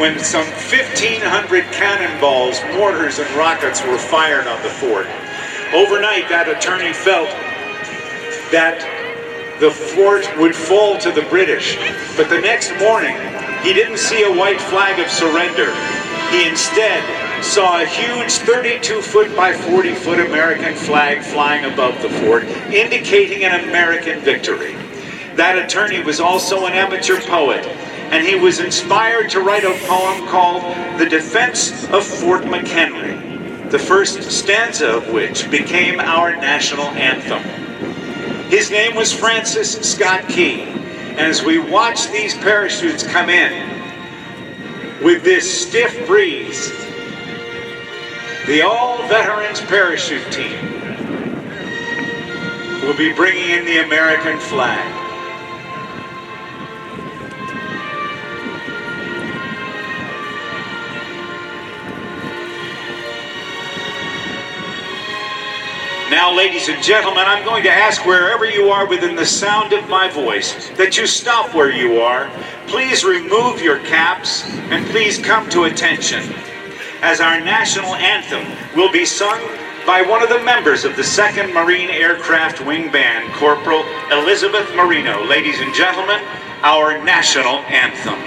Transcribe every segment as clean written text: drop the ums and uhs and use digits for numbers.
when some 1,500 cannonballs, mortars, and rockets were fired on the fort. Overnight, that attorney felt that the fort would fall to the British, but the next morning, he didn't see a white flag of surrender. He instead saw a huge 32-foot by 40-foot American flag flying above the fort, indicating an American victory. That attorney was also an amateur poet, and he was inspired to write a poem called The Defense of Fort McHenry, the first stanza of which became our national anthem. His name was Francis Scott Key, and as we watch these parachutes come in with this stiff breeze, the all-veterans parachute team will be bringing in the American flag. Now, ladies and gentlemen, I'm going to ask wherever you are within the sound of my voice that you stop where you are. Please remove your caps and please come to attention, as our national anthem will be sung by one of the members of the 2nd Marine Aircraft Wing Band, Corporal Elizabeth Marino. Ladies and gentlemen, our national anthem.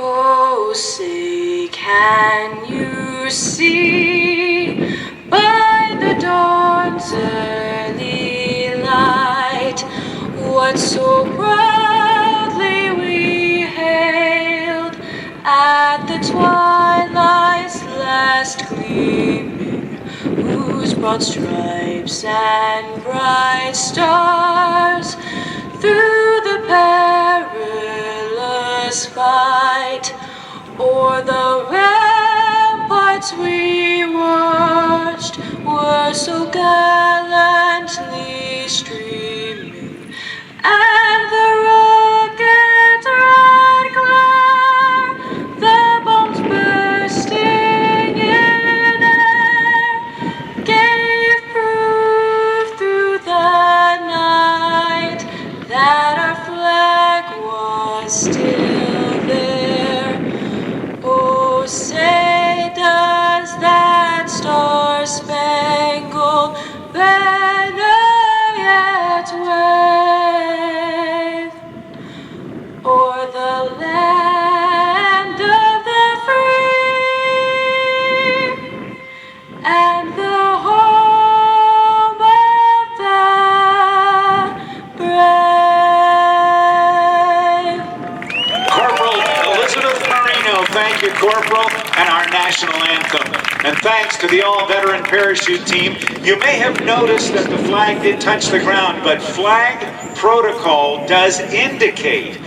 Oh, say, can you see by the dawn's early light what so proudly we hailed at the twilight's last gleaming, whose broad stripes and bright stars through the perilous fight o'er the ramparts we watched were so gallantly streaming, and the rocket's red glare, the bombs bursting in air, gave proof through the night that our flag was still there. Oh, say, does that star-spangled banner yet wave o'er the land of the free and the home of the brave? Corporal Elizabeth Marino, thank you, Corporal, and our national anthem. And thanks to the all-veteran parachute team. You may have noticed that the flag did touch the ground, but flag protocol does indicate